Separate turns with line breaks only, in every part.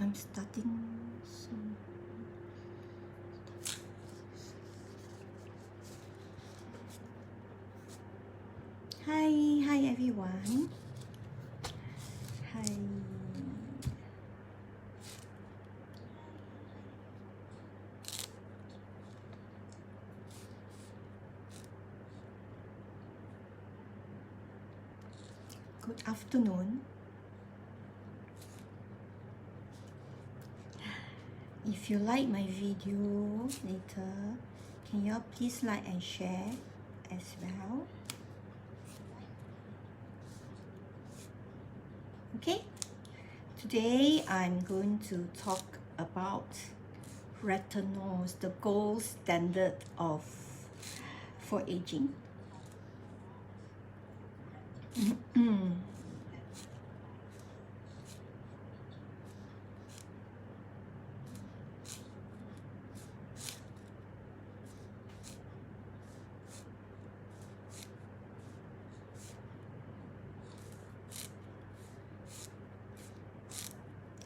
I'm starting soon. Hi everyone. Hi. Good afternoon. If you like my video later, can you all please like and share as well? Okay, today I'm going to talk about retinols, the gold standard of for aging.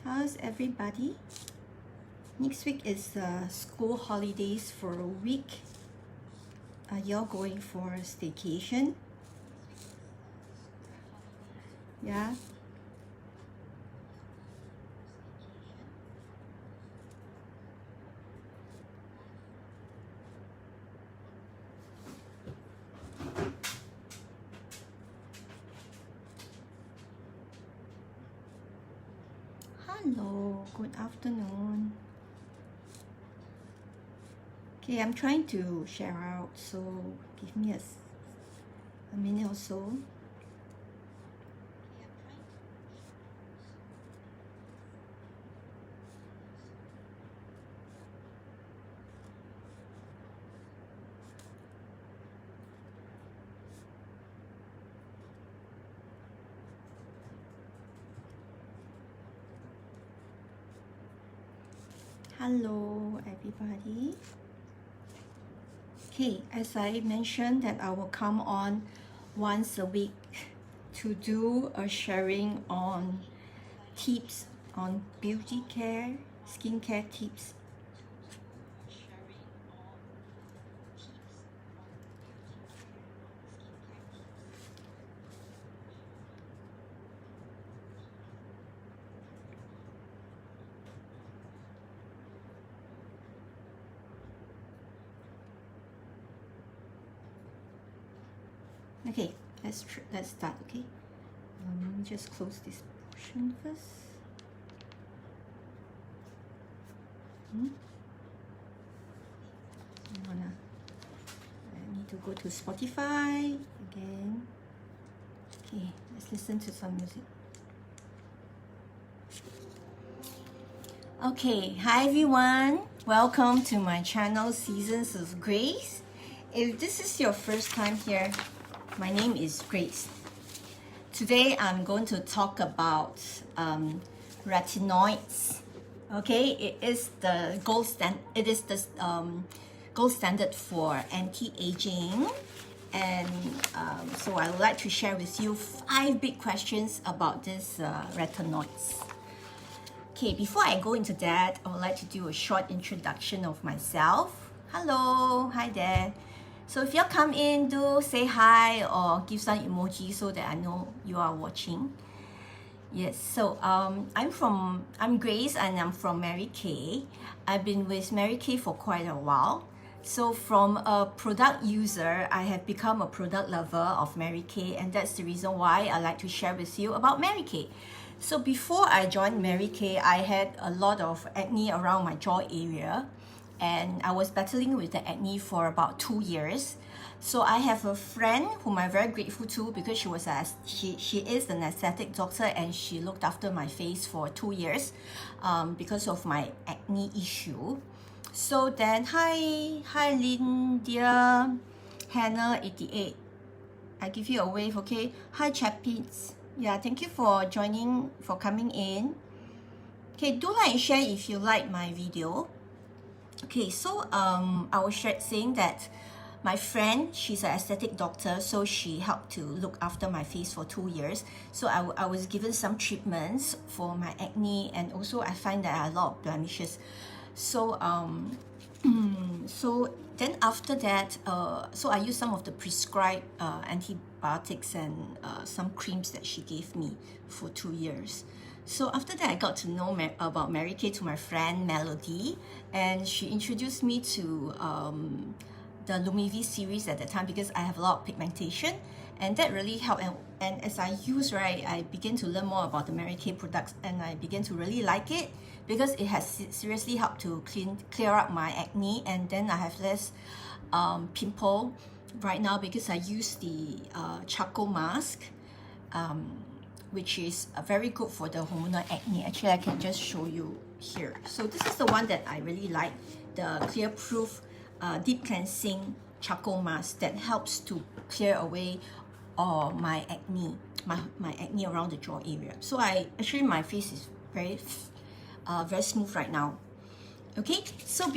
How's everybody? Next week is school holidays for a week. Are y'all going for a staycation? Yeah. Hello, good afternoon. Okay, I'm trying to share out, so give me a minute or so. Hello, everybody. Okay, as I mentioned that I will come on once a week to do a sharing on tips on beauty care, skincare tips. Okay, let's start. Okay, just close this portion first. I need to go to Spotify again. Okay, let's listen to some music. Okay, hi everyone. Welcome to my channel, Seasons of Grace. If this is your first time here, my name is Grace. Today I'm going to talk about retinoids. Okay, it is the gold standard for anti-aging, and so I would like to share with you 5 big questions about this retinoids. Okay, before I go into that, I would like to do a short introduction of myself. Hello, hi there. So if you come in, do say hi or give some emoji so that I know you are watching. Yes, so I'm Grace and I'm from Mary Kay. I've been with Mary Kay for quite a while. So from a product user, I have become a product lover of Mary Kay, and that's the reason why I like to share with you about Mary Kay. So before I joined Mary Kay, I had a lot of acne around my jaw area, and I was battling with the acne for about 2 years. So I have a friend whom I'm very grateful to, because she is an aesthetic doctor and she looked after my face for 2 years because of my acne issue. So then, hi Lynn, dear Hannah 88. I give you a wave, okay? Hi Chappies. Yeah, thank you for joining, for coming in. Okay, do like and share if you like my video. Okay, so I was saying that my friend, she's an aesthetic doctor, so she helped to look after my face for 2 years. So I was given some treatments for my acne, and also I find that I have a lot of blemishes. So so then after that, so I used some of the prescribed antibiotics and some creams that she gave me for 2 years. So after that, I got to know about Mary Kay to my friend Melody, and she introduced me to the Lumivi series at that time, because I have a lot of pigmentation, and that really helped. And as I use, right, I began to learn more about the Mary Kay products, and I began to really like it, because it has seriously helped to clear up my acne, and then I have less pimple right now, because I use the charcoal mask, which is very good for the hormonal acne. Actually, I can just show you here. So this is the one that I really like, the Clear Proof Deep Cleansing Charcoal Mask that helps to clear away my acne, my acne around the jaw area. So actually my face is very smooth right now. Okay, so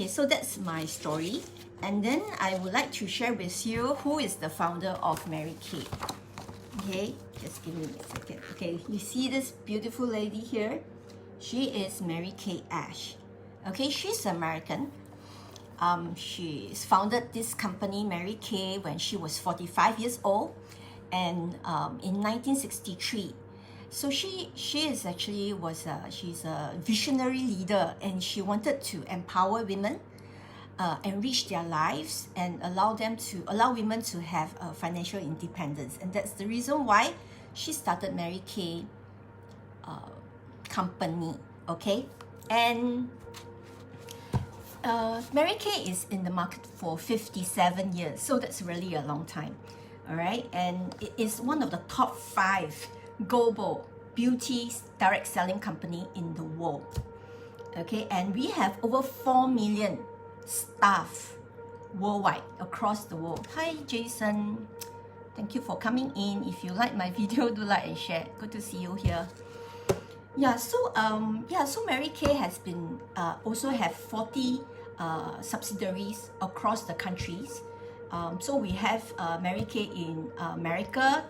so that's my story, and then I would like to share with you who is the founder of Mary Kay. Okay, just give me a second. Okay, you see this beautiful lady here? She is Mary Kay Ash. Okay, she's American. She's founded this company, Mary Kay, when she was 45 years old, and in 1963. So she is actually she's a visionary leader, and she wanted to empower women, enrich their lives, and allow women to have financial independence. And that's the reason why she started Mary Kay company. Okay, and Mary Kay is in the market for 57 years, so that's really a long time. All right, and it is one of the top 5 global beauty direct selling company in the world. Okay, and we have over 4 million staff worldwide, across the world. Hi Jason, thank you for coming in. If you like my video, do like and share. Good to see you here. Yeah, so so Mary Kay has been also have 40 subsidiaries across the countries. So we have Mary Kay in America,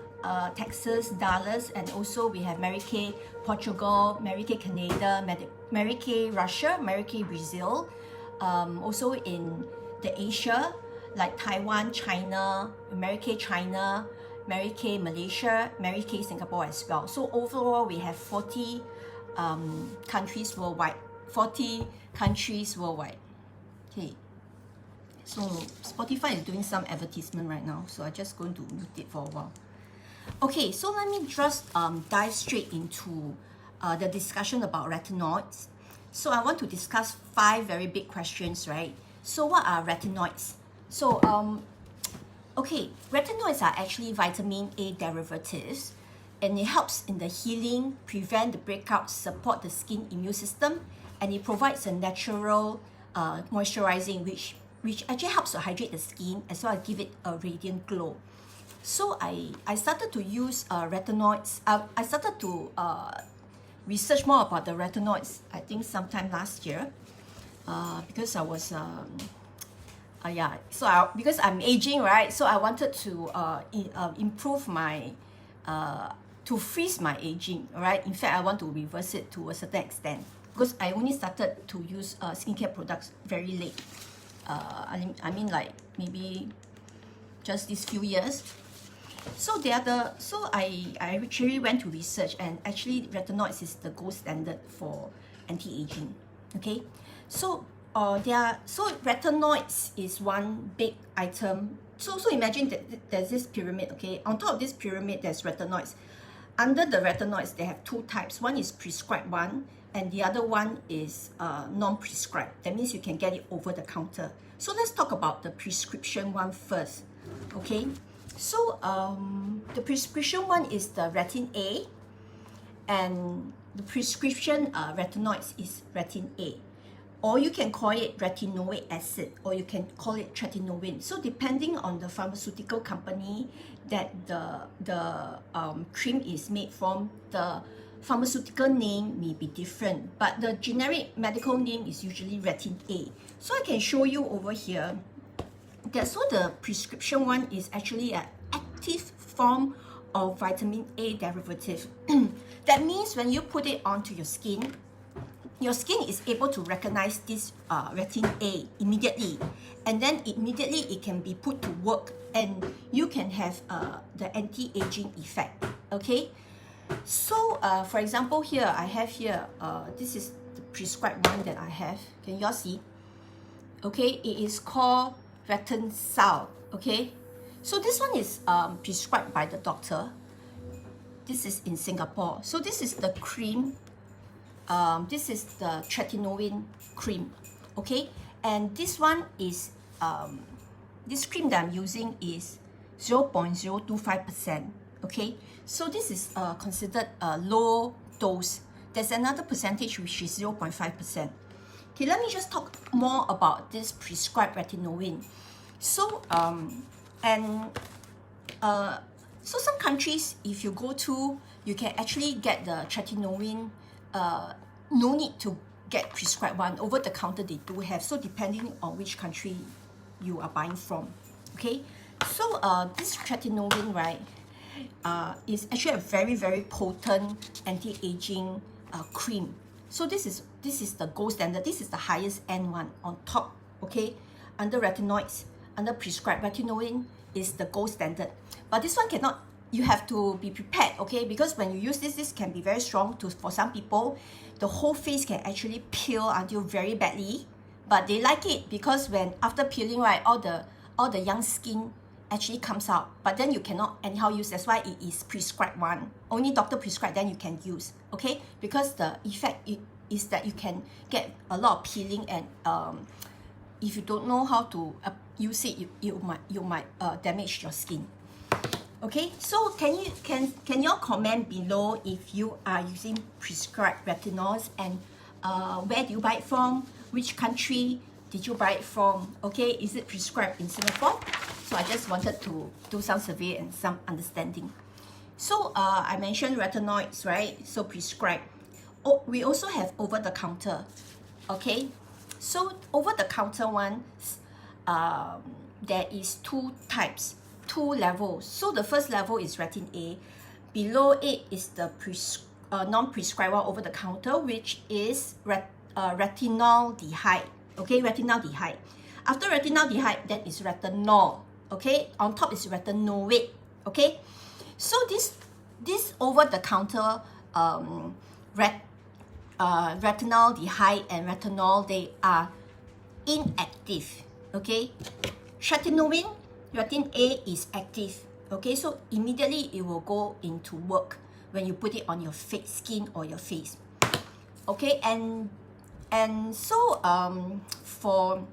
Texas, Dallas, and also we have Mary Kay Portugal, Mary Kay Canada, Mary Kay Russia, Mary Kay Brazil, also in the Asia like Taiwan, China, Mary Kay China, Mary Kay Malaysia, Mary Kay Singapore as well. So overall we have 40 countries worldwide. 40 countries worldwide. Okay. So Spotify is doing some advertisement right now, so I'm just going to mute it for a while. Okay, so let me just dive straight into the discussion about retinoids. So I want to discuss 5 very big questions, right? So what are retinoids? So okay, retinoids are actually vitamin A derivatives, and it helps in the healing, prevent the breakouts, support the skin immune system, and it provides a natural moisturizing which actually helps to hydrate the skin as well as give it a radiant glow. So I started to use retinoids. I started to research more about the retinoids, I think sometime last year, because I was because I'm aging, right? So I wanted to improve my to freeze my aging, right? In fact, I want to reverse it to a certain extent, because I only started to use skincare products very late. I mean like maybe just these few years. So I actually went to research, and actually retinoids is the gold standard for anti-aging. Okay, so retinoids is one big item. So imagine that there's this pyramid. Okay, on top of this pyramid there's retinoids. Under the retinoids they have 2 types. One is prescribed one, and the other one is non-prescribed. That means you can get it over the counter. So let's talk about the prescription one first. Okay, so the prescription one is the Retin A, and the prescription retinoids is Retin A, or you can call it retinoic acid, or you can call it tretinoin. So depending on the pharmaceutical company that the cream is made from, the pharmaceutical name may be different, but the generic medical name is usually Retin A. So I can show you over here So the prescription one is actually an active form of vitamin A derivative. That means when you put it onto your skin is able to recognize this retin A immediately, and then immediately it can be put to work, and you can have the anti-aging effect. Okay, so for example, here I have here this is the prescribed one that I have. Can you all see? Okay, it is called Retinol. Okay, so this one is prescribed by the doctor. This is in Singapore. So this is the cream. This is the Retinoid cream. Okay, and this one is this cream that I'm using is 0.025%. Okay, so this is considered a low dose. There's another percentage which is 0.5%. Okay, let me just talk more about this prescribed retinoid. So so some countries, if you go to, you can actually get the retinoid. No need to get prescribed one. Over the counter they do have. So depending on which country you are buying from. Okay, so this retinoid, right, is actually a very potent anti-aging cream. So this is the gold standard. This is the highest end one on top. Okay, under retinoids, under prescribed retinoid is the gold standard. But this one cannot. You have to be prepared. Okay, because when you use this can be very strong. For some people, the whole face can actually peel until very badly. But they like it because when after peeling, right, all the young skin actually comes out. But then you cannot anyhow use. That's why it is prescribed one. Only doctor prescribed, then you can use. Okay, because the effect is that you can get a lot of peeling, and if you don't know how to use it, you might damage your skin. Okay, so can you all comment below if you are using prescribed retinols, and where do you buy it from? Which country did you buy it from? Okay, is it prescribed in Singapore? So I just wanted to do some survey and some understanding. So I mentioned retinoids, right? So prescribed. Oh, we also have over the counter. Okay, so over the counter ones, there is two types. Two levels. So the first level is retin A. Below it is the non-prescribed one over the counter, which is retinaldehyde. Okay, retinaldehyde. After retinaldehyde, that is retinol. Okay, on top is retinoid. Okay, so this over the counter retinaldehyde and retinol, they are inactive. Okay, retin A is active. Okay, so immediately it will go into work when you put it on your skin or your face. Okay, and so for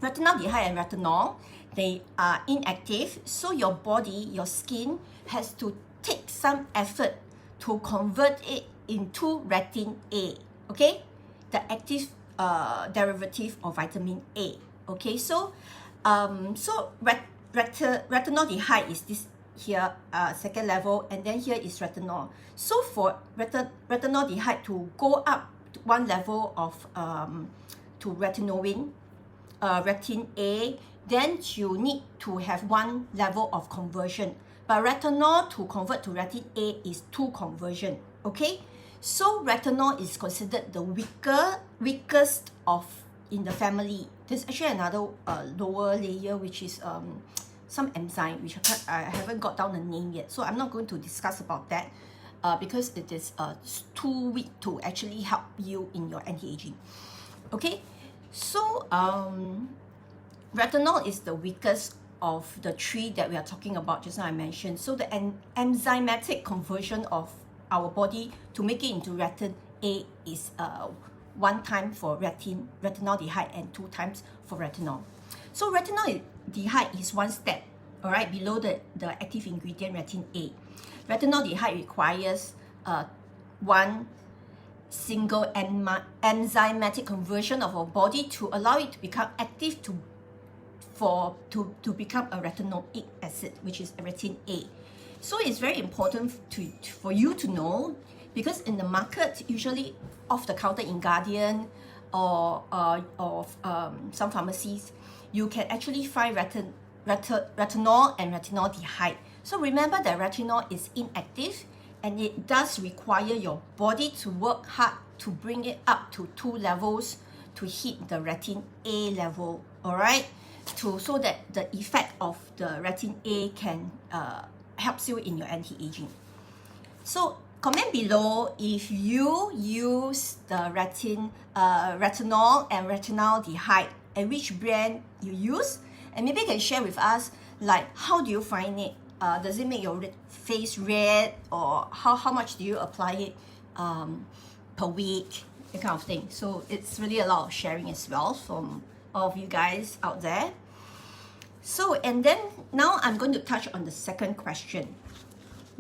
retinaldehyde and retinol, they are inactive. So your body, your skin has to take some effort to convert it into retin A. Okay, the active derivative of vitamin A. Okay, so retinaldehyde is this here, second level, and then here is retinol. So for retinaldehyde to go up to one level of to retinoid, retin A, then you need to have one level of conversion. But retinol to convert to retin A is two conversion. Okay, so retinol is considered the weakest of in the family. There's actually another lower layer, which is some enzyme, which I haven't got down the name yet, so I'm not going to discuss about that because it is too weak to actually help you in your anti-aging. Okay, so retinol is the weakest of the three that we are talking about just now I mentioned. So the enzymatic conversion of our body to make it into retin A is one time for retinaldehyde and two times for retinol. So retinaldehyde is one step, all right, below the active ingredient retin A. Retinaldehyde requires one single enzymatic conversion of our body to allow it to become active to become a retinoic acid, which is retin A. So it's very important for you to know, because in the market, usually off the counter in Guardian or some pharmacies, you can actually find retinol and retinaldehyde. So remember that retinol is inactive and it does require your body to work hard to bring it up to 2 levels to hit the retin A level, all right? So that the effect of the retin A can helps you in your anti-aging. So comment below if you use the retinol and retinaldehyde and which brand you use, and maybe you can share with us like how do you find it? Does it make your face red, or how much do you apply it per week, that kind of thing. So it's really a lot of sharing as well from all of you guys out there. So, and then now I'm going to touch on the second question.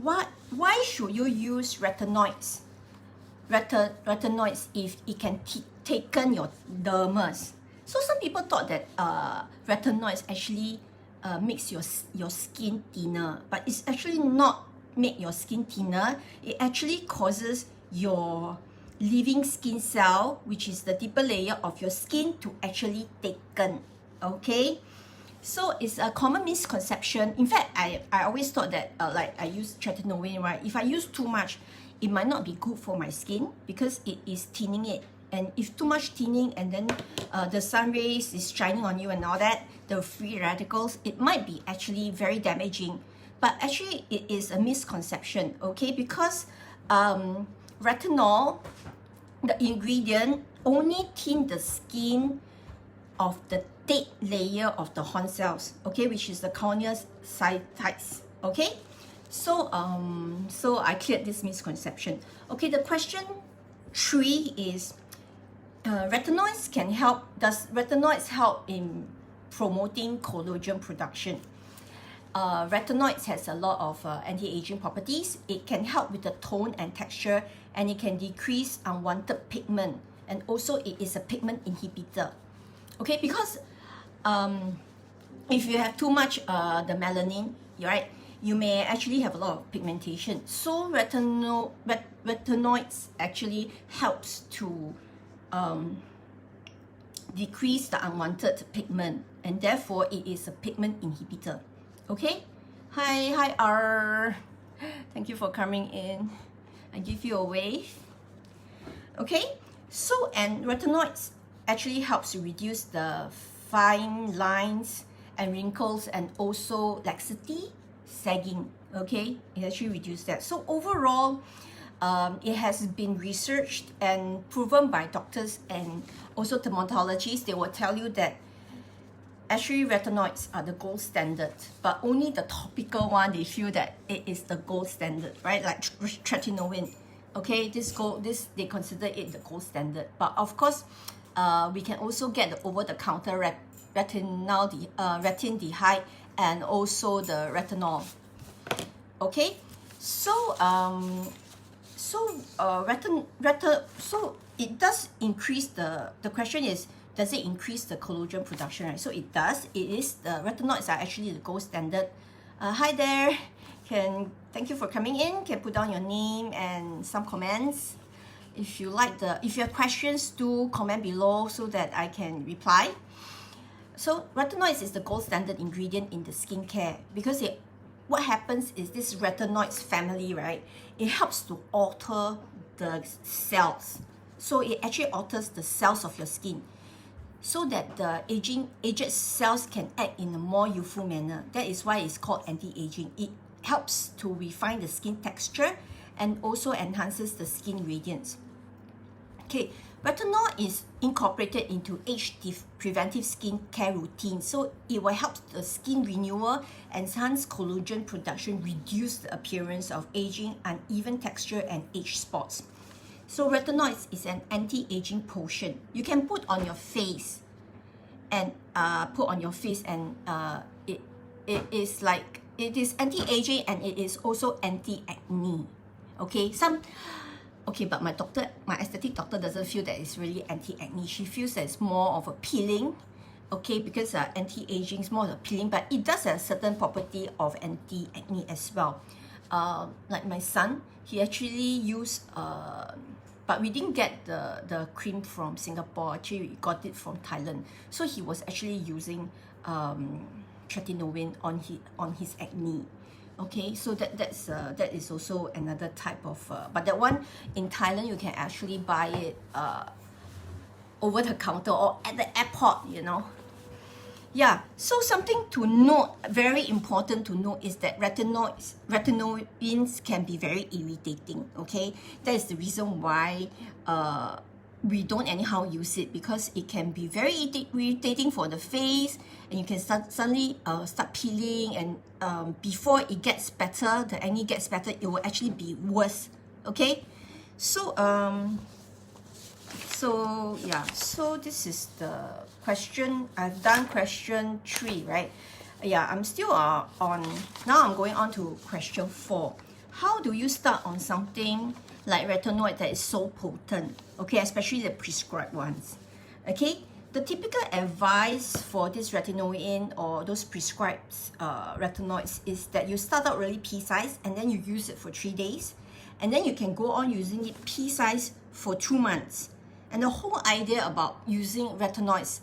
Why should you use retinoids? Retinoids if it can thicken your dermis. So some people thought that retinoids actually makes your skin thinner, but it's actually not make your skin thinner. It actually causes your living skin cell, which is the deeper layer of your skin, to actually thicken. Okay, so it's a common misconception. In fact, I always thought that like I use Retinoid, right? If I use too much, it might not be good for my skin because it is thinning it. And if too much thinning and then the sun rays is shining on you and all that, the free radicals, it might be actually very damaging. But actually it is a misconception, okay? Because retinol, the ingredient, only thin the skin of the thick layer of the Horn cells, okay, which is the corneal cytites, okay? So so I cleared this misconception. Okay, the question 3 is retinoids can help. Does retinoids help in promoting collagen production? Retinoids has a lot of anti-aging properties. It can help with the tone and texture, and it can decrease unwanted pigment, and also it is a pigment inhibitor. Okay, because if you have too much the melanin, right, you may actually have a lot of pigmentation. So retinoids actually helps to decrease the unwanted pigment, and therefore it is a pigment inhibitor. Okay, hi R, thank you for coming in. I give you a wave. Okay, so and retinoids actually helps to reduce the fine lines and wrinkles, and also laxity, sagging. Okay, it actually reduces that. So overall, it has been researched and proven by doctors and also dermatologists. They will tell you that actually retinoids are the gold standard, but only the topical one, they feel that it is the gold standard, right? Like Retinoid. Okay, this they consider it the gold standard. But of course, we can also get the over-the-counter retinaldehyde and also the retinol. Okay, so so it does increase the question is, does it increase the collagen production, right? So it does. It is, the retinoids are actually the gold standard. Hi there, thank you for coming in. Can put down your name and some comments. If you have questions, do comment below so that I can reply. So retinoids is the gold standard ingredient in the skincare because what happens is this retinoids family, right? It helps to alter the cells. So it actually alters the cells of your skin so that the aged cells can act in a more youthful manner. That is why it's called anti-aging. It helps to refine the skin texture and also enhances the skin radiance. Okay, retinol is incorporated into age preventive skin care routine. So it will help the skin renewal, enhance collagen production, reduce the appearance of aging, uneven texture, and age spots. So retinoids is an anti-aging potion. You can put on your face and it is like, it is anti-aging and it is also anti-acne. Okay, but my aesthetic doctor doesn't feel that it's really anti-acne. She feels that it's more of a peeling, okay, because anti-aging is more of a peeling, but it does have a certain property of anti-acne as well. Like my son, he actually used but we didn't get the cream from Singapore. Actually, we got it from Thailand. So he was actually using Retinoid on his acne. Okay, so that is also another type of, but that one in Thailand you can actually buy it over the counter or at the airport, you know. Yeah, so something to note, very important to note, is that retinoids can be very irritating, okay? That is the reason why we don't anyhow use it, because it can be very irritating for the face, and you can suddenly start peeling, and before it gets better, the acne gets better, it will actually be worse, okay? So, so this is the question. I've done question 3, right? Yeah, I'm still on, now I'm going on to question 4. How do you start on something like retinoid that is so potent? Okay, especially the prescribed ones. Okay, the typical advice for this retinoid or those prescribed retinoids is that you start out really pea-sized, and then you use it for 3 days, and then you can go on using it pea-sized for 2 months. And the whole idea about using retinoid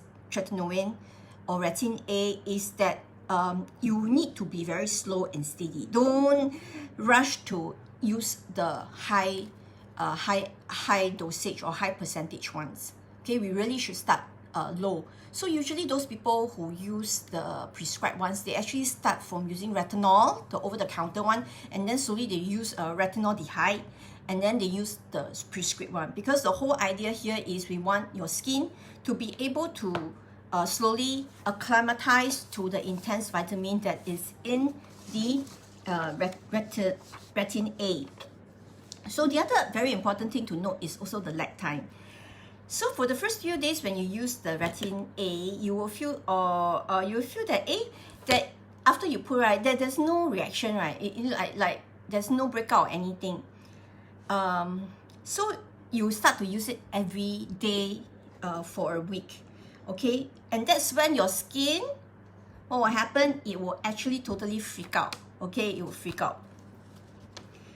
or Retin A is that you need to be very slow and steady. Don't rush to use the high dosage or high percentage ones. Okay, we really should start low. So usually those people who use the prescribed ones, they actually start from using retinol, the over-the-counter one, and then slowly they use retinol, and then they use the prescribed one, because the whole idea here is we want your skin to be able to slowly acclimatize to the intense vitamin that is in the Retin A. So the other very important thing to note is also the lag time. So for the first few days when you use the Retin A, you will feel that that after you put, right, that there's no reaction, right? Like there's no breakout or anything. So you start to use it every day for a week, okay? And that's when your skin, what will happen? It will actually totally freak out, okay? It will freak out.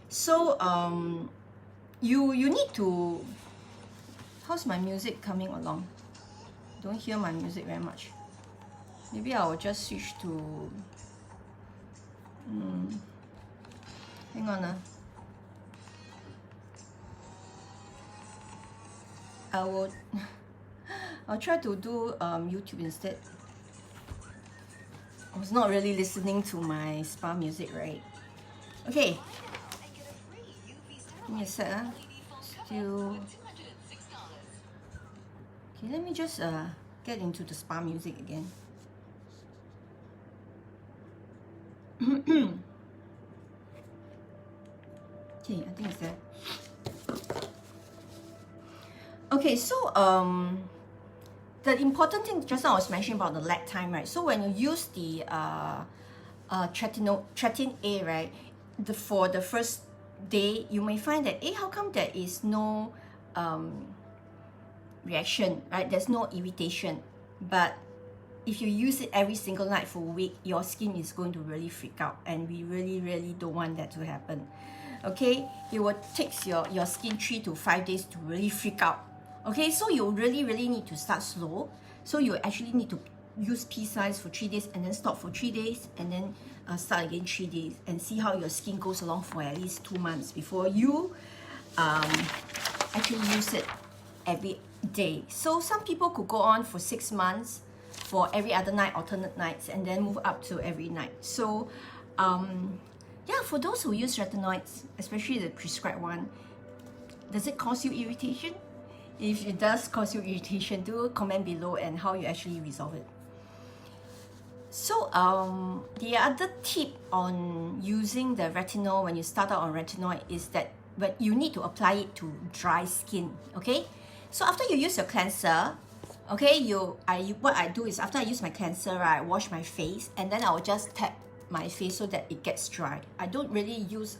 So you need to, how's my music coming along? Don't hear my music very much. Maybe I will just switch to, hang on. I'll try to do YouTube instead. I was not really listening to my spa music, right? Okay. Give me a sec. Still. Okay, let me just get into the spa music again. Okay, I think it's that. Okay, so the important thing just now I was mentioning about the lag time, right? So when you use the Retin A, right, for the first day, you may find that, how come there is no reaction, right? There's no irritation. But if you use it every single night for a week, your skin is going to really freak out, and we really don't want that to happen. Okay, it will take your skin 3 to 5 days to really freak out. Okay, so you really need to start slow. So you actually need to use pea-size for 3 days, and then stop for 3 days, and then start again 3 days, and see how your skin goes along for at least 2 months before you actually use it every day. So some people could go on for 6 months for every other night, alternate nights, and then move up to every night. So yeah, for those who use retinoids, especially the prescribed one, does it cause you irritation? If it does cause you irritation, do comment below and how you actually resolve it. So the other tip on using the retinol when you start out on retinoid is that you need to apply it to dry skin. Okay, so after you use your cleanser, okay, what I do is after I use my cleanser, right, I wash my face, and then I will just tap my face so that it gets dry. I don't really use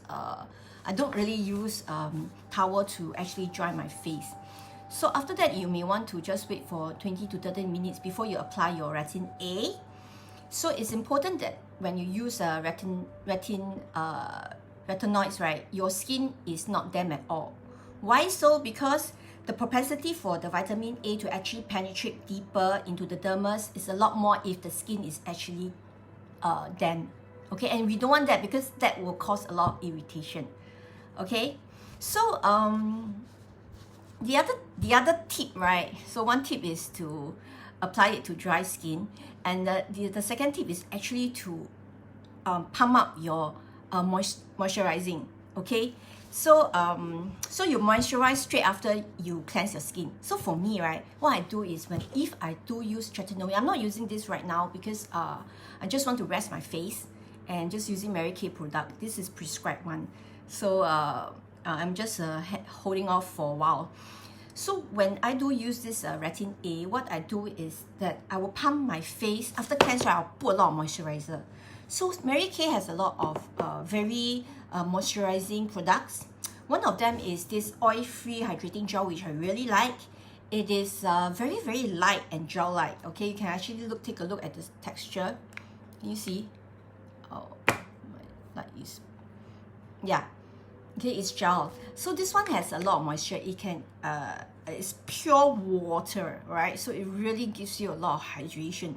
towel to actually dry my face. So after that, you may want to just wait for 20 to 30 minutes before you apply your Retin A. So it's important that when you use retinoids, right, your skin is not damp at all. Why so? Because the propensity for the vitamin A to actually penetrate deeper into the dermis is a lot more if the skin is actually damp. Okay, and we don't want that because that will cause a lot of irritation. Okay, so the other tip, right? So one tip is to apply it to dry skin, and the second tip is actually to pump up your moisturizing. Okay, so so you moisturize straight after you cleanse your skin. So for me, right, what I do is if I do use Retinoid, I'm not using this right now because I just want to rest my face and just using Mary Kay product. This is prescribed one, so I'm just holding off for a while. So when I do use this Retin A, what I do is that I will pump my face after cleanse. Right, I'll put a lot of moisturizer. So Mary Kay has a lot of very moisturizing products. One of them is this oil-free hydrating gel, which I really like. It is very, very light and gel-like. Okay, you can actually take a look at the texture. Can you see? Oh, like this. Yeah. Okay, it's gel. So this one has a lot of moisture. It can it's pure water, right? So it really gives you a lot of hydration.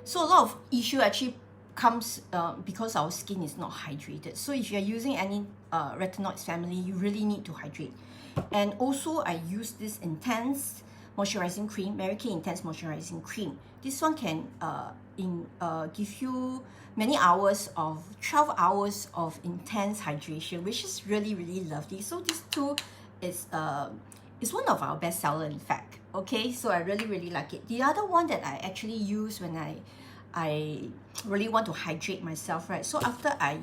So a lot of issue actually comes because our skin is not hydrated. So if you're using any retinoids family, you really need to hydrate. And also I use this intense moisturizing cream, Mary Kay Intense Moisturizing Cream. This one can give you many hours of 12 hours of intense hydration, which is really, really lovely. So this two is one of our best seller, in fact. Okay, so I really, really like it. The other one that I actually use when I really want to hydrate myself, right? So after I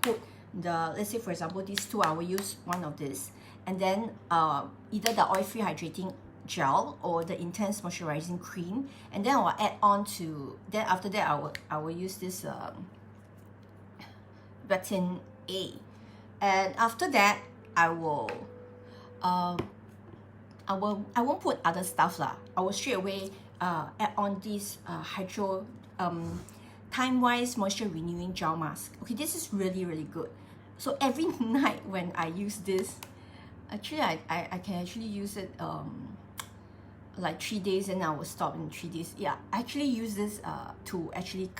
put the, let's say for example, these two, I will use one of this, and then either the oil-free hydrating gel or the intense moisturizing cream, and then I will add on to, then after that I will use this Retin A, and after that I won't put other stuff lah. I will straight away add on this Timewise Moisture Renewing Gel Mask. Okay, this is really, really good. So every night when I use this, actually I can actually use it like 3 days, and I will stop in 3 days. Yeah, I actually use this to actually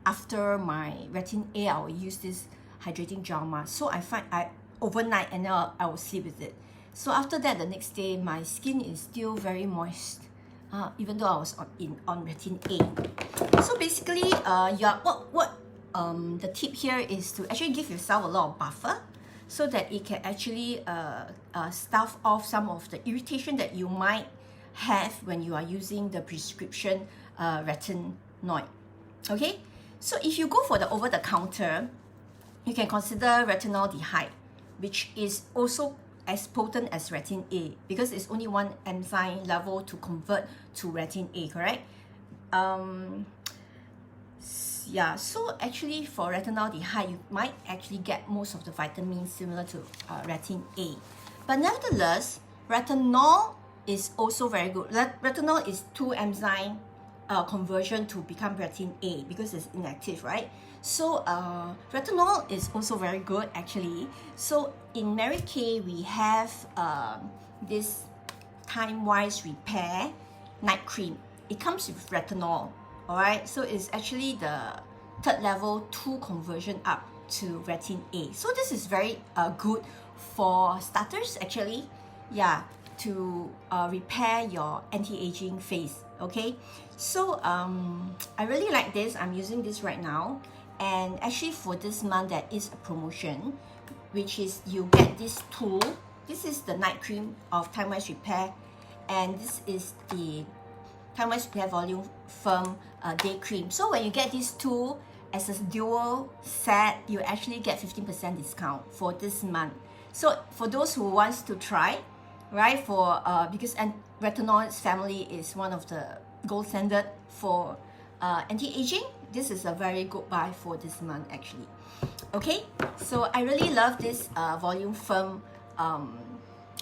after my Retin A, I will use this hydrating gel mask. So I find overnight, and then I will sleep with it. So after that, the next day, my skin is still very moist, even though I was on Retin A. So basically, the tip here is to actually give yourself a lot of buffer, so that it can actually stave off some of the irritation that you might have when you are using the prescription retinoid. Okay, so if you go for the over-the-counter, you can consider retinaldehyde, which is also as potent as Retin A, because it's only one enzyme level to convert to Retin A, correct? Yeah, so actually for retinaldehyde, you might actually get most of the vitamins similar to Retin A. But nevertheless, retinol is also very good. Retinol is 2 enzyme conversion to become Retin A because it's inactive, right? So retinol is also very good actually. So in Mary Kay, we have this Timewise Repair Night Cream. It comes with retinol. Alright, so it's actually the 3rd level 2 conversion up to Retin A. So this is very good for starters actually, yeah, to repair your anti-aging face. Okay, so I really like this. I'm using this right now, and actually for this month there is a promotion, which is you get this tool. This is the night cream of Timewise Repair, and this is the Timewise Repair Volu-Firm Day Cream. So when you get these two as a dual set, you actually get 15% discount for this month. So for those who wants to try, right, for because Retinoids family is one of the gold standard for anti-aging, this is a very good buy for this month actually. Okay, so I really love this Volu-Firm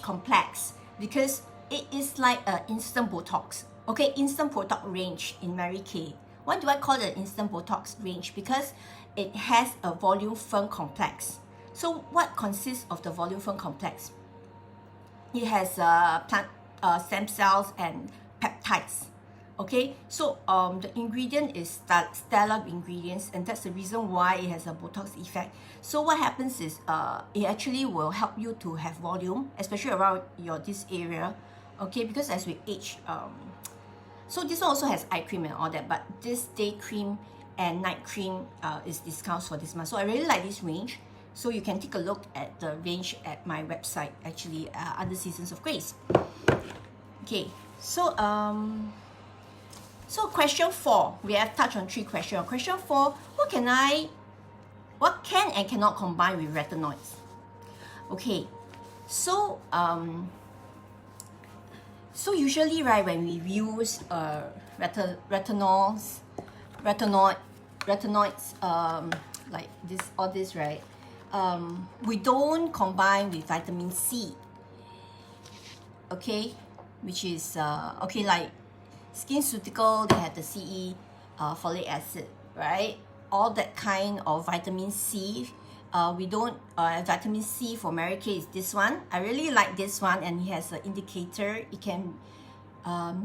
complex because it is like an instant Botox. Okay, instant Botox range in Mary Kay. Why do I call it instant Botox range? Because it has a Volu-Firm complex. So what consists of the Volu-Firm complex? it has plant stem cells and peptides. Okay, so the ingredient is stellar ingredients, and that's the reason why it has a Botox effect. So what happens is it actually will help you to have volume, especially around this area. Okay, because as we age, so this one also has eye cream and all that, but this day cream and night cream is discounts for this month. So I really like this range. So you can take a look at the range at my website, actually, under Seasons of Grace. Okay, so so question 4, we have touched on 3 questions. Question 4, what can and cannot combine with retinoids? Okay, so so usually, right, when we use retinoids, like this, all this, right, we don't combine with vitamin C. Okay, which is okay, like SkinCeutical, they have the CE folic acid, right? All that kind of vitamin C. We don't, vitamin C for Mary Kay is this one. I really like this one, and it has an indicator. It can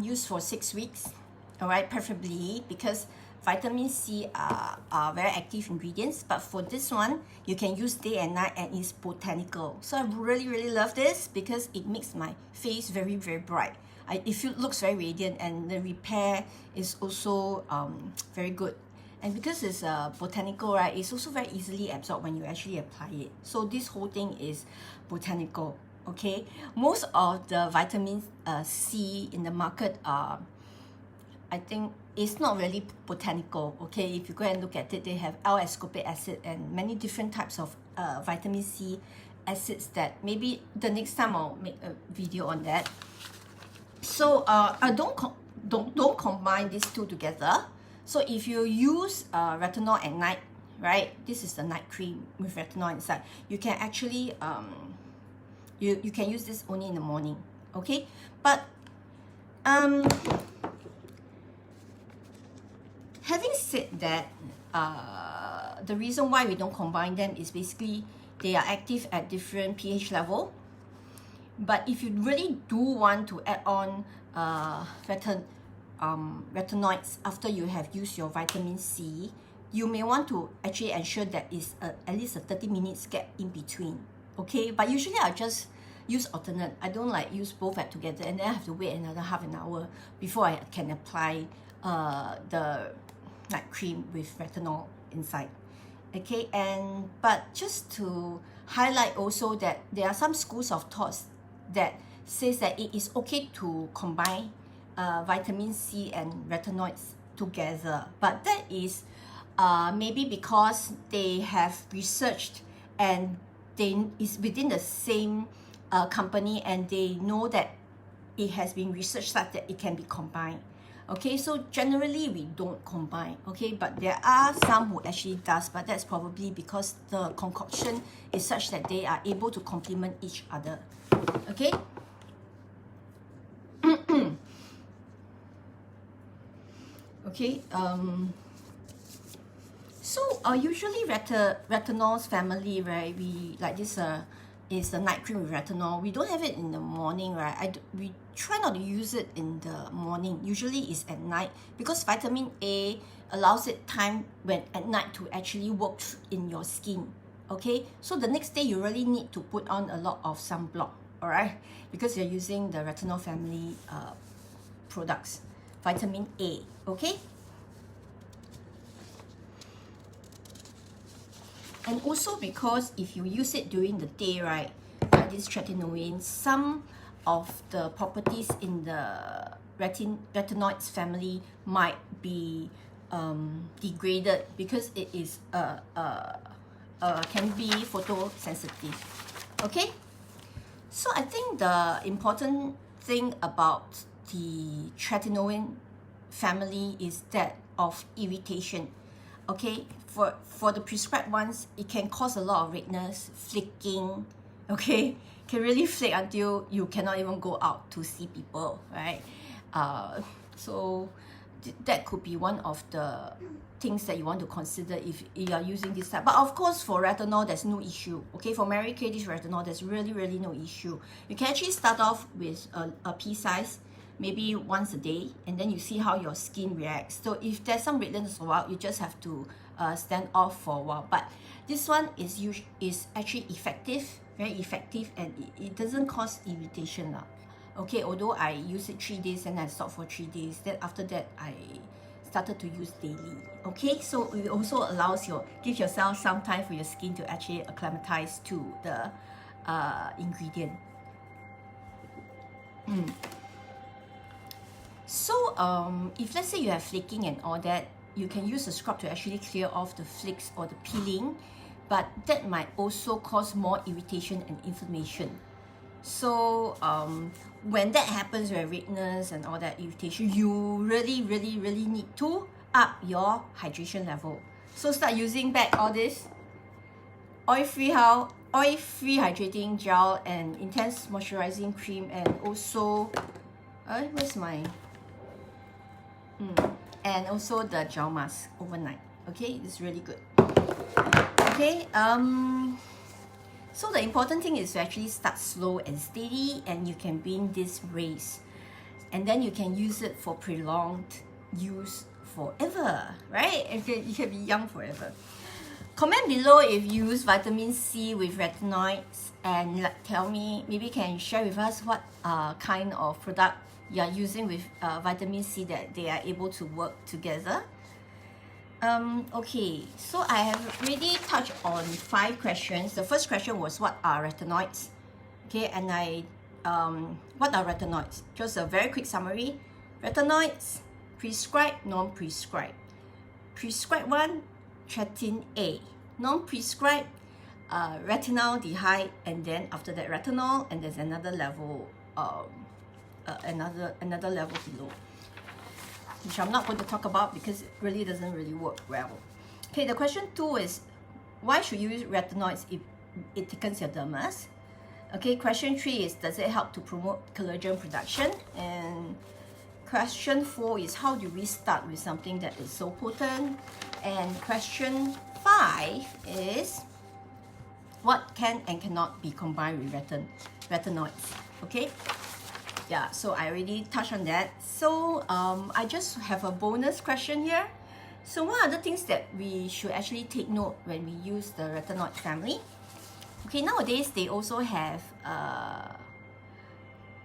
use for 6 weeks, all right, preferably, because vitamin C are very active ingredients. But for this one, you can use day and night, and it's botanical. So I really love this because it makes my face very bright. It looks very radiant, and the repair is also very good. And because it's botanical, right, it's also very easily absorbed when you actually apply it. So this whole thing is botanical, okay? Most of the vitamin C in the market are, I think, it's not really botanical, okay? If you go and look at it, they have L-ascorbic acid and many different types of vitamin C acids that maybe the next time I'll make a video on that. So I don't combine these two together. So if you use retinol at night, right, this is the night cream with retinol inside, you can actually you can use this only in the morning, okay? But having said that, the reason why we don't combine them is basically they are active at different pH level. But if you really do want to add on retinoids after you have used your vitamin C, you may want to actually ensure that it's at least a 30 minutes gap in between, okay? But usually I'll just use alternate. I don't like use both at together and then I have to wait another half an hour before I can apply the night cream with retinol inside, okay? And but just to highlight also that there are some schools of thoughts that says that it is okay to combine vitamin C and retinoids together, but that is maybe because they have researched and is within the same company, and they know that it has been researched such that it can be combined. Okay, so generally we don't combine, okay, but there are some who actually does, but that's probably because the concoction is such that they are able to complement each other. Okay. Okay. So usually retinol's family, right? We like this is the night cream with retinol. We don't have it in the morning, right? We try not to use it in the morning. Usually it's at night because vitamin A allows it time when at night to actually work in your skin. Okay, so the next day you really need to put on a lot of sunblock, all right? Because you're using the retinol family products, vitamin A, okay? And also because if you use it during the day, right, this retinoid, some of the properties in the retinoids family might be degraded because it is can be photosensitive. Okay, so I think the important thing about the retinoid family is that of irritation. Okay, for the prescribed ones, it can cause a lot of redness, flaking. Okay, can really flake until you cannot even go out to see people, right? So that could be one of the things that you want to consider if you are using this type. But of course, for retinol, there's no issue. Okay, for Mary Kay, this retinol, there's really no issue. You can actually start off with a pea size, maybe once a day, and then you see how your skin reacts. So if there's some redness a while, you just have to stand off for a while. But this one is actually effective, very effective, and it doesn't cause irritation. Okay, although I use it 3 days and I stopped for 3 days, then after that I started to use daily. Okay, so it also allows give yourself some time for your skin to actually acclimatize to the ingredient. So if let's say you have flaking and all that, you can use a scrub to actually clear off the flakes or the peeling, but that might also cause more irritation and inflammation. So when that happens, where redness and all that irritation, you really need to up your hydration level. So start using back all this oil-free hydrating gel and intense moisturizing cream, and also where's my and also the gel mask overnight. Okay, it's really good. Okay, so the important thing is to actually start slow and steady, and you can be in this race, and then you can use it for prolonged use forever, right? You can be young forever. Comment below if you use vitamin C with retinoids, and tell me, maybe can share with us what kind of product you are using with vitamin C that they are able to work together. Okay, so I have already touched on 5 questions. The first question was, what are retinoids? Okay, and what are retinoids? Just a very quick summary. Retinoids, prescribed, non-prescribed. Prescribed one, Tretinoid A. Non-prescribed, retinaldehyde, and then after that retinol, and there's another level, another level below, which I'm not going to talk about because it really doesn't work well. Okay, the question 2 is, why should you use retinoids if it thickens your dermis? Okay, question 3 is, does it help to promote collagen production? And question 4 is, how do we start with something that is so potent? And question 5 is, what can and cannot be combined with retinoids? Okay, yeah, so I already touched on that. So I just have a bonus question here. So what are the things that we should actually take note when we use the retinoid family? Okay, nowadays they also have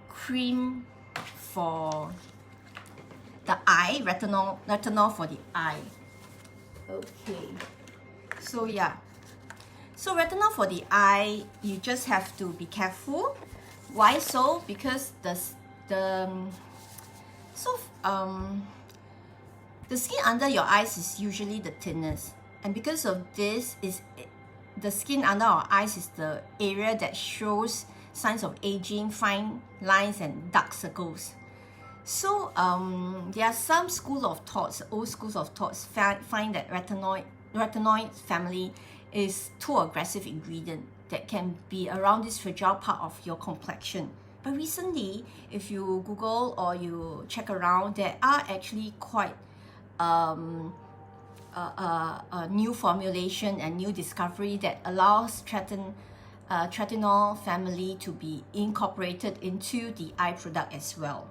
cream for the eye, retinol for the eye. Okay, so yeah, so retinol for the eye, you just have to be careful. Why so? Because the skin under your eyes is usually the thinnest, and because of this, the skin under our eyes is the area that shows signs of aging, fine lines and dark circles. So there are some old schools of thoughts find that retinoid family is too aggressive ingredient that can be around this fragile part of your complexion. But recently, if you Google or you check around, there are actually quite a new formulation and new discovery that allows Retinol family to be incorporated into the eye product as well.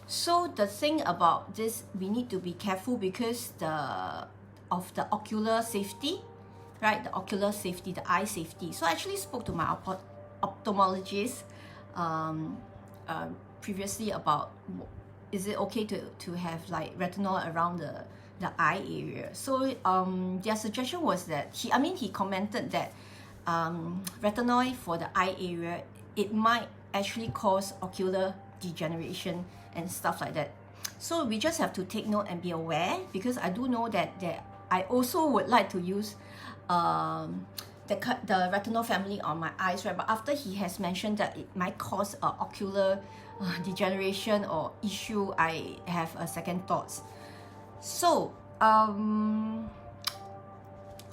So the thing about this, we need to be careful because of the ocular safety, right? The ocular safety, the eye safety. So I actually spoke to my ophthalmologist previously about, is it okay to have like retinol around the eye area? So their suggestion was that he commented that retinol for the eye area, it might actually cause ocular degeneration and stuff like that. So we just have to take note and be aware, because I do know that I also would like to use the retinol family on my eyes, right? But after he has mentioned that it might cause ocular degeneration or issue, I have a second thoughts. So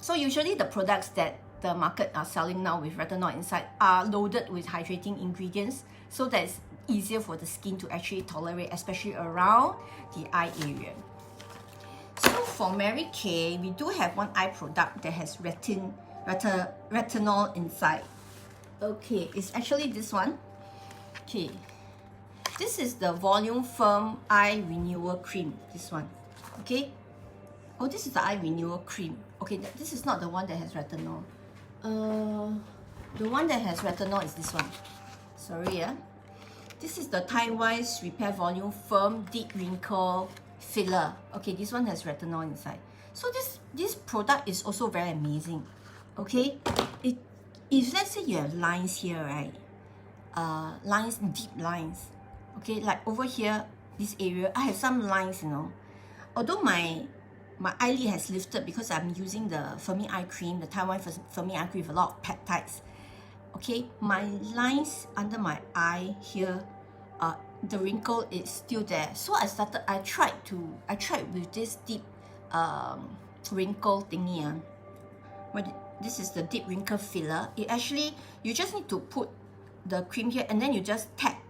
so usually the products that the market are selling now with retinol inside are loaded with hydrating ingredients, so that it's easier for the skin to actually tolerate, especially around the eye area. So for Mary Kay, we do have one eye product that has retinol inside. Okay, it's actually this one. Okay, this is the Volu-Firm Eye Renewal Cream. This one. Okay. Oh, this is the eye renewal cream. Okay, this is not the one that has retinol. The one that has retinol is this one. Sorry, yeah. This is the Timewise Repair Volu-Firm Deep Wrinkle Filler. Okay, this one has retinol inside. So this product is also very amazing. Okay, if let's say you have lines here, right? Lines, deep lines. Okay, like over here, this area, I have some lines, you know. Although my eyelid has lifted because I'm using the Firming Eye Cream, the Taiwan Firming Eye Cream with a lot of peptides. Okay, my lines under my eye here, the wrinkle is still there. So I tried with this deep wrinkle thingy. This is the deep wrinkle filler. It actually, you just need to put the cream here and then you just tap.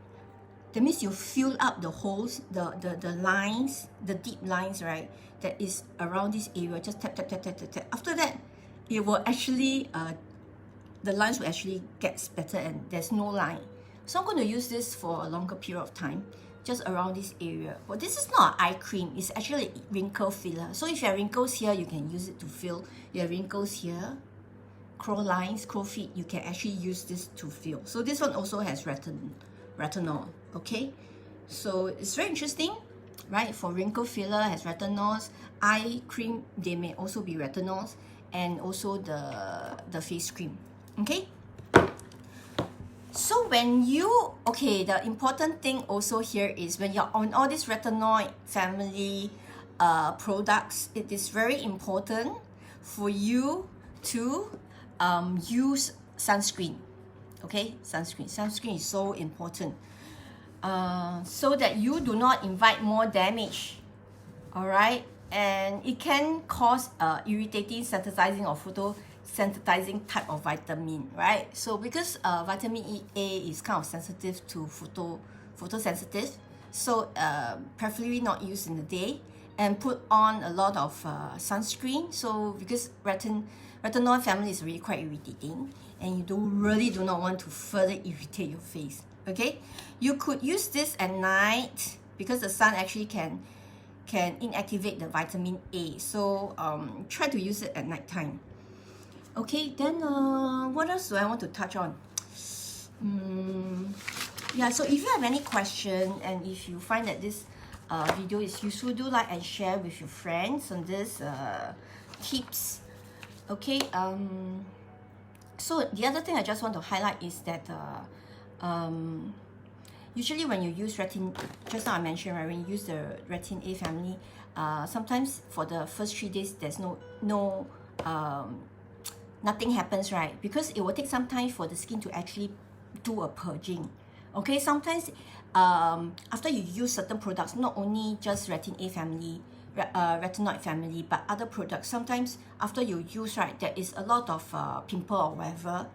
That means you fill up the holes, the lines, the deep lines, right? That is around this area. Just tap, tap, tap, tap, tap, tap. After that, it will actually, the lines will actually get better and there's no line. So I'm going to use this for a longer period of time, just around this area. But this is not an eye cream. It's actually a wrinkle filler. So if you have wrinkles here, you can use it to fill. You have wrinkles here, crow lines, crow feet, you can actually use this to fill. So this one also has retinol. Okay, so it's very interesting, right? For wrinkle filler has retinols, eye cream, they may also be retinols, and also the face cream. Okay, so when you, okay, the important thing also here is when you're on all these retinoid family products, it is very important for you to use sunscreen. Okay, sunscreen is so important. So that you do not invite more damage, all right? And it can cause irritating, sensitizing, or photosensitizing type of vitamin, right? So because vitamin A is kind of sensitive to photosensitive, so preferably not used in the day, and put on a lot of sunscreen. So because retinol family is really quite irritating, and you really do not want to further irritate your face. Okay, you could use this at night because the sun actually can inactivate the vitamin A. So try to use it at night time. Okay, then what else do I want to touch on? Yeah, so if you have any question and if you find that this video is useful, do like and share with your friends on this tips. Okay, so the other thing I just want to highlight is that usually when you use just now I mentioned, right, when you use the Retin A family, sometimes for the first 3 days there's nothing happens, right? Because it will take some time for the skin to actually do a purging. Okay, sometimes after you use certain products, not only just Retin A family, retinoid family, but other products, sometimes after you use, right, there is a lot of pimple or whatever.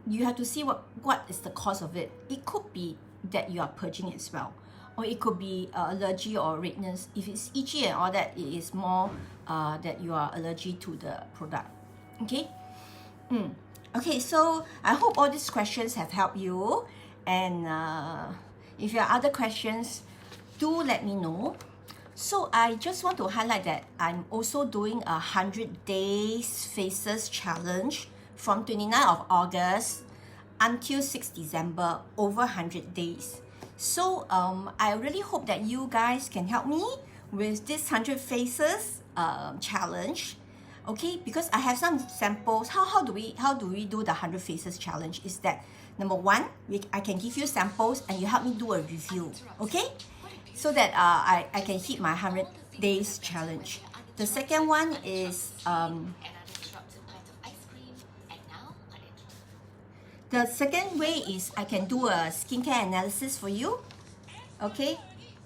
You have to see what is the cause of it. It could be that you are purging as well, or it could be allergy or redness. If it's itchy and all that, it is more that you are allergic to the product. Okay. Okay, so I hope all these questions have helped you, and if you have other questions, do let me know. So I just want to highlight that I'm also doing a 100 days faces challenge from 29th of August until 6th December, over 100 days. So I really hope that you guys can help me with this 100 faces challenge. Okay, because I have some samples. How do we do the 100 faces challenge? Is that number one, I can give you samples and you help me do a review. Okay, so that I can hit my 100 days challenge. The second one is the second way is I can do a skincare analysis for you. Okay,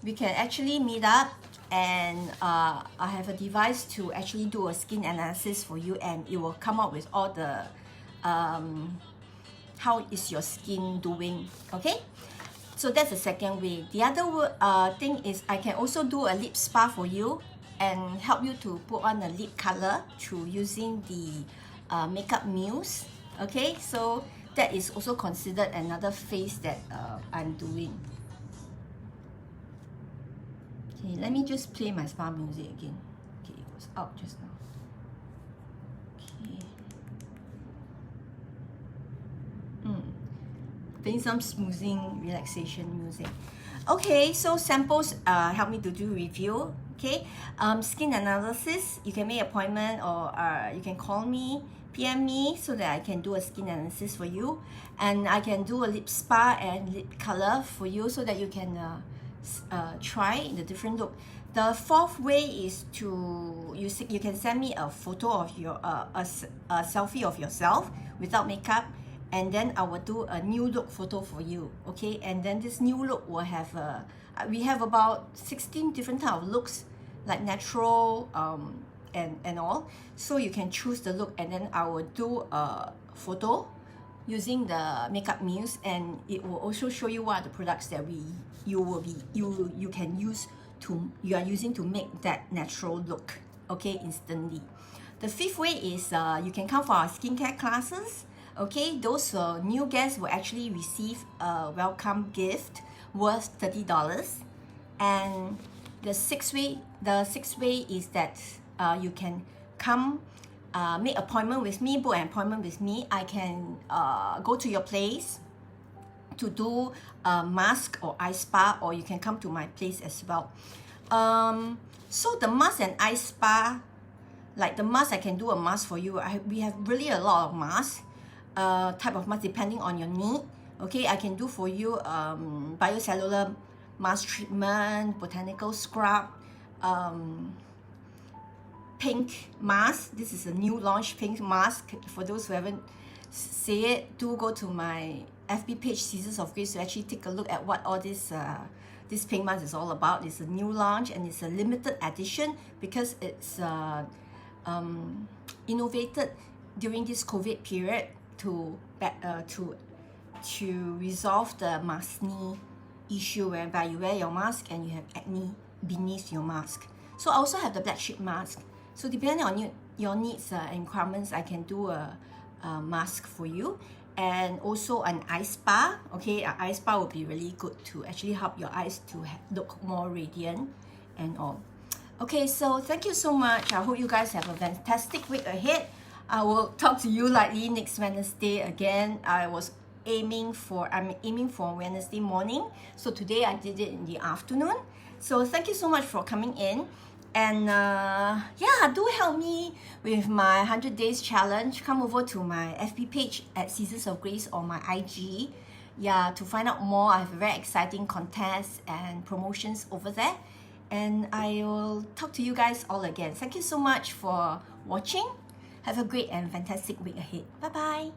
we can actually meet up, and I have a device to actually do a skin analysis for you, and it will come up with all the how is your skin doing. Okay, so that's the second way. The other thing is I can also do a lip spa for you. and help you to put on a lip color through using the makeup mousse. Okay, so that is also considered another phase that I'm doing. Okay, let me just play my spa music again. Okay, it was out just now. Okay. Playing some smoothing relaxation music. Okay, so samples help me to do review. Okay, skin analysis, you can make appointment or you can call me, PM me so that I can do a skin analysis for you, and I can do a lip spa and lip color for you so that you can try the different look. The fourth way is to you can send me a photo of your a selfie of yourself without makeup, and then I will do a new look photo for you. Okay, and then this new look will have we have about 16 different type of looks, like natural and all, so you can choose the look, and then I will do a photo using the makeup mousse, and it will also show you what are the products that you can use you are using to make that natural look, okay, instantly. The fifth way is you can come for our skincare classes. Okay, those new guests will actually receive a welcome gift worth $30. And the sixth way is that you can come make appointment with me, book an appointment with me. I can go to your place to do a mask or eye spa, or you can come to my place as well. So the mask and eye spa, like the mask, I can do a mask for you. We have really a lot of masks, type of mask depending on your need. Okay, I can do for you biocellular mask treatment, botanical scrub, pink mask. This is a new launch pink mask. For those who haven't seen it, do go to my FB page, Seasons of Grace, to actually take a look at what all this pink mask is all about. It's a new launch and it's a limited edition because it's innovated during this COVID period to resolve the maskne issue, whereby you wear your mask and you have acne beneath your mask. So I also have the black sheep mask. So depending on your needs and requirements, I can do a mask for you. And also an eye spa. Okay, an eye spa would be really good to actually help your eyes to look more radiant and all. Okay, so thank you so much. I hope you guys have a fantastic week ahead. I will talk to you likely next Wednesday again. I'm aiming for Wednesday morning. So today I did it in the afternoon. So thank you so much for coming in. And yeah, do help me with my 100 days challenge. Come over to my FB page at Seasons of Grace or my IG. Yeah, to find out more. I have a very exciting contests and promotions over there. And I will talk to you guys all again. Thank you so much for watching. Have a great and fantastic week ahead. Bye-bye.